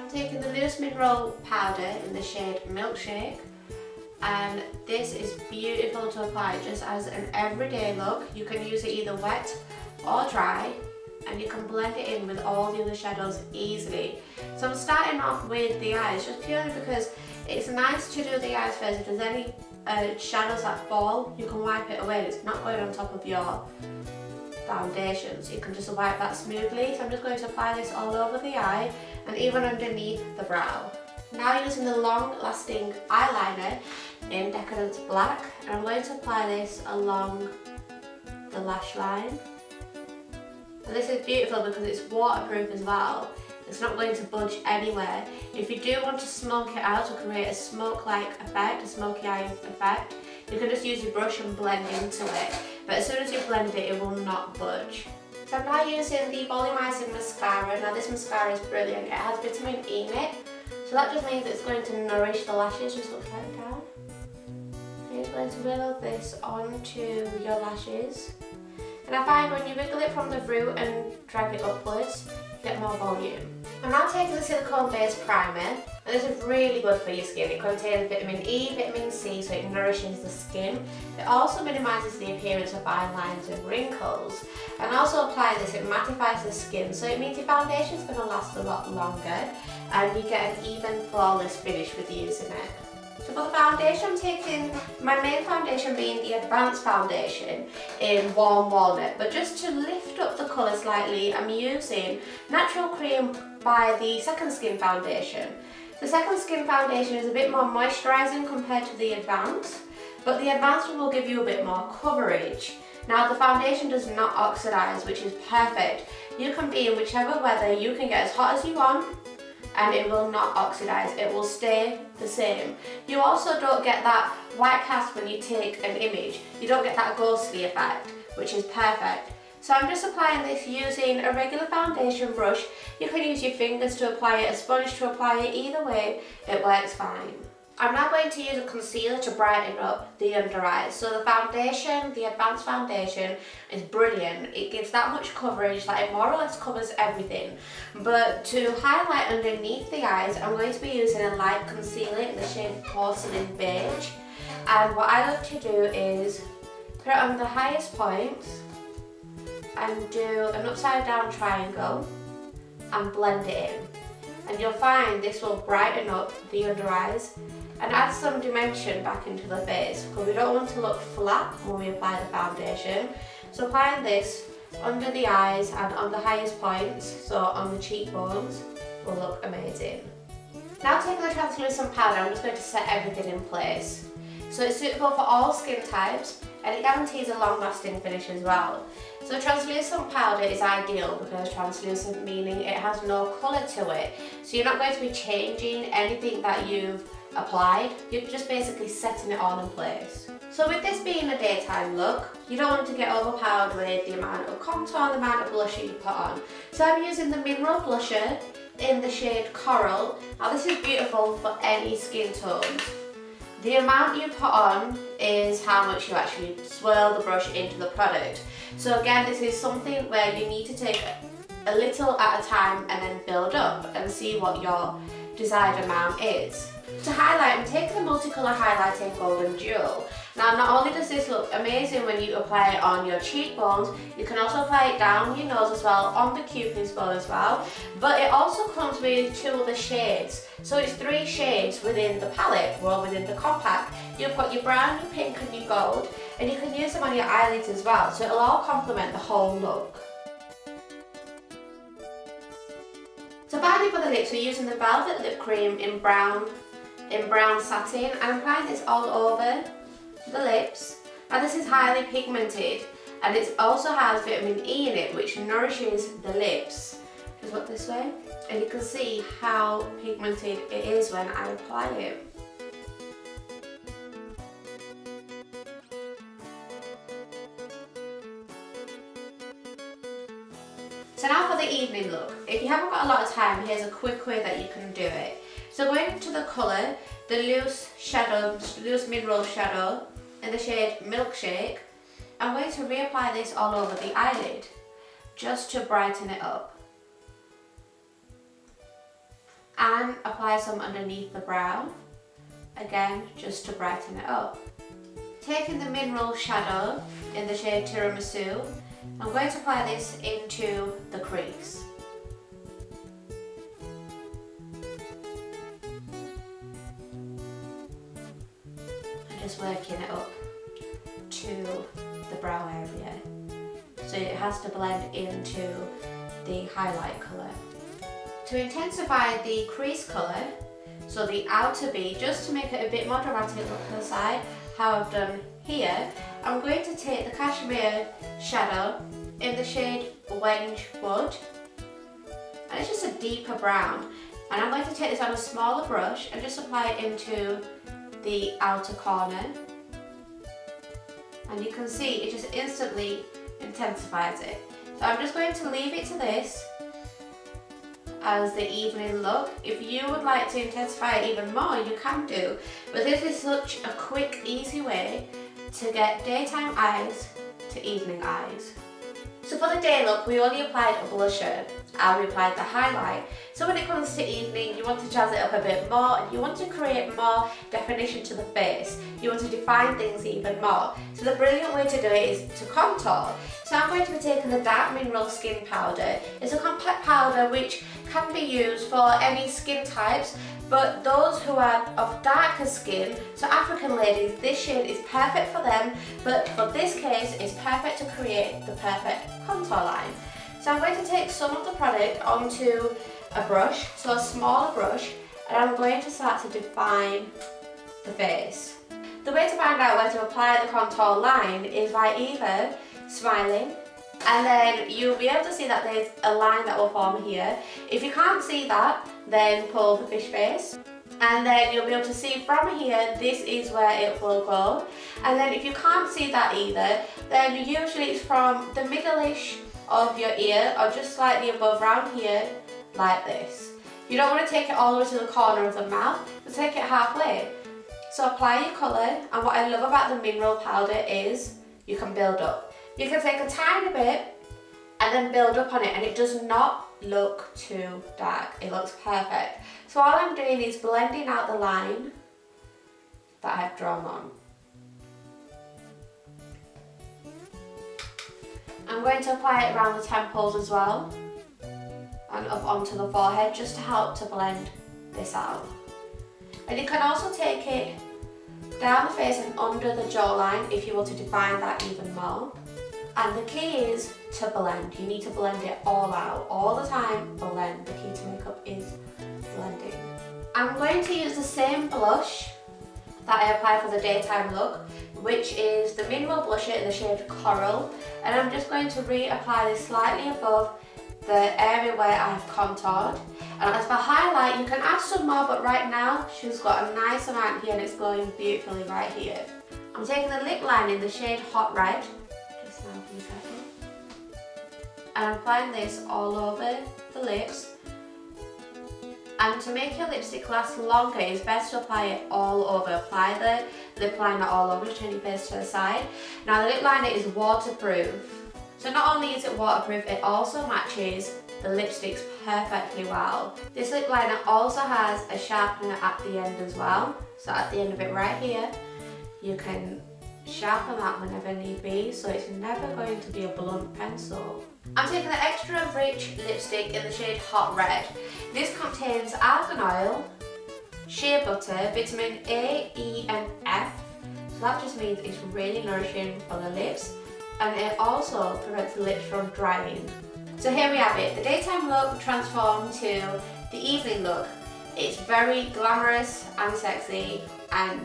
I'm taking the Loose Mineral powder in the shade Milkshake, and this is beautiful to apply just as an everyday look. You can use it either wet or dry, and you can blend it in with all the other shadows easily. So I'm starting off with the eyes just purely because it's nice to do the eyes first. If there's any shadows that fall, you can wipe it away. It's not going on top of your foundation, so you can just wipe that smoothly. So I'm just going to apply this all over the eye and even underneath the brow. Now using the long lasting eyeliner in Decadence Black, and I'm going to apply this along the lash line. And this is beautiful because it's waterproof as well. It's not going to budge anywhere. If you do want to smoke it out or create a smoke-like effect, a smoky eye effect, you can just use your brush and blend into it. But as soon as you blend it, it will not budge. So I'm now using the Volumizing Mascara. Now this mascara is brilliant. It has vitamin E in it. So that just means it's going to nourish the lashes, just upside down. And you're going to wiggle this onto your lashes. And I find when you wiggle it from the root and drag it upwards, you get more volume. I'm now taking the silicone based primer, and this is really good for your skin. It contains vitamin E, vitamin C, so it nourishes the skin. It also minimises the appearance of fine lines and wrinkles. And also applying this, it mattifies the skin, so it means your foundation is going to last a lot longer, and you get an even flawless finish with using it. So for the foundation, I'm taking my main foundation being the Advanced Foundation in Warm Walnut, but just to lift up the colour slightly, I'm using Natural Cream by the Second Skin Foundation. The Second Skin Foundation is a bit more moisturising compared to the Advanced, but the Advanced one will give you a bit more coverage. Now the foundation does not oxidise, which is perfect. You can be in whichever weather, you can get as hot as you want, and it will not oxidise, it will stay the same. You also don't get that white cast when you take an image. You don't get that ghostly effect, which is perfect. So I'm just applying this using a regular foundation brush. You can use your fingers to apply it, a sponge to apply it, either way, it works fine. I'm now going to use a concealer to brighten up the under eyes. So the foundation, the Advanced Foundation, is brilliant. It gives that much coverage that it more or less covers everything. But to highlight underneath the eyes, I'm going to be using a light concealer in the shade Porcelain Beige. And what I like to do is put it on the highest points and do an upside down triangle and blend it in. And you'll find this will brighten up the under eyes and add some dimension back into the face, because we don't want to look flat when we apply the foundation. So applying this under the eyes and on the highest points, so on the cheekbones, will look amazing. Now taking the translucent powder, I'm just going to set everything in place. So it's suitable for all skin types, and it guarantees a long-lasting finish as well. So translucent powder is ideal because translucent meaning it has no colour to it. So you're not going to be changing anything that you've applied, you're just basically setting it all in place. So with this being a daytime look, you don't want to get overpowered with the amount of contour, the amount of blusher you put on. So I'm using the Mineral Blusher in the shade Coral. Now this is beautiful for any skin tones. The amount you put on is how much you actually swirl the brush into the product. So again, this is something where you need to take a little at a time and then build up and see what your desired amount is. To highlight, I'm taking the Multicolour Highlighting Golden Jewel. Now not only does this look amazing when you apply it on your cheekbones, you can also apply it down your nose as well, on the cupid's bow as well, but it also comes with 2 other shades. So it's 3 shades within the palette, or within the compact. You've got your brown, your pink and your gold, and you can use them on your eyelids as well, so it'll all complement the whole look. So finally for the lips, we're using the Velvet Lip Cream in brown satin, and I'm applying this all over the lips. Now this is highly pigmented, and it also has vitamin E in it, which nourishes the lips. Just look this way, and you can see how pigmented it is when I apply it. So now for the evening look. If you haven't got a lot of time, here's a quick way that you can do it. So going into the colour, the loose mineral shadow in the shade Milkshake, I'm going to reapply this all over the eyelid just to brighten it up. and apply some underneath the brow, again just to brighten it up. Taking the mineral shadow in the shade Tiramisu, I'm going to apply this into the crease. And just working it up to the brow area. So it has to blend into the highlight colour. To intensify the crease colour, so the outer V, just to make it a bit more dramatic look to the side, how I've done here, I'm going to take the cashmere shadow in the shade Wenge Wood, and it's just a deeper brown, and I'm going to take this on a smaller brush and just apply it into the outer corner, and you can see it just instantly intensifies it. So I'm just going to leave it to this as the evening look. If you would like to intensify it even more, you can do, but this is such a quick, easy way to get daytime eyes to evening eyes. So for the day look, we only applied a blusher and we applied the highlight. So when it comes to evening, you want to jazz it up a bit more and you want to create more definition to the face. You want to define things even more. So the brilliant way to do it is to contour. So I'm going to be taking the Dark Mineral Skin Powder. It's a compact powder which can be used for any skin types, but those who are of darker skin, so African ladies, this shade is perfect for them, but for this case, it's perfect to create the perfect contour line. So I'm going to take some of the product onto a brush, so a smaller brush, and I'm going to start to define the face. The way to find out where to apply the contour line is by either smiling, and then you'll be able to see that there's a line that will form here. If you can't see that, then pull the fish face, and then you'll be able to see from here, this is where it will go. And then if you can't see that either, then usually it's from the middle-ish of your ear or just slightly above round here, like this. You don't want to take it all the way to the corner of the mouth, but take it halfway. So apply your colour, and what I love about the mineral powder is you can build up. You can take a tiny bit and then build up on it, and it does not look too dark. It looks perfect. So all I'm doing is blending out the line that I've drawn on. I'm going to apply it around the temples as well and up onto the forehead just to help to blend this out. And you can also take it down the face and under the jawline if you want to define that even more. And the key is to blend. You need to blend it all out. All the time, blend. The key to makeup is blending. I'm going to use the same blush that I applied for the daytime look, which is the mineral blusher in the shade Coral. And I'm just going to reapply this slightly above the area where I've contoured. And as for highlight, you can add some more, but right now she's got a nice amount here and it's glowing beautifully right here. I'm taking the lip line in the shade Hot Red. Just now, be careful. And I'm applying this all over the lips. And to make your lipstick last longer, it's best to apply it all over. Apply the lip liner all over, turn your face to the side. Now the lip liner is waterproof. So not only is it waterproof, it also matches the lipsticks perfectly well. This lip liner also has a sharpener at the end as well. So at the end of it right here, you can sharpen that whenever need be, so it's never going to be a blunt pencil. I'm taking the Extra Rich lipstick in the shade Hot Red. This contains argan oil, shea butter, vitamin A, E and F. So that just means it's really nourishing for the lips, and it also prevents the lips from drying. So here we have it, the daytime look transformed to the evening look. It's very glamorous and sexy, and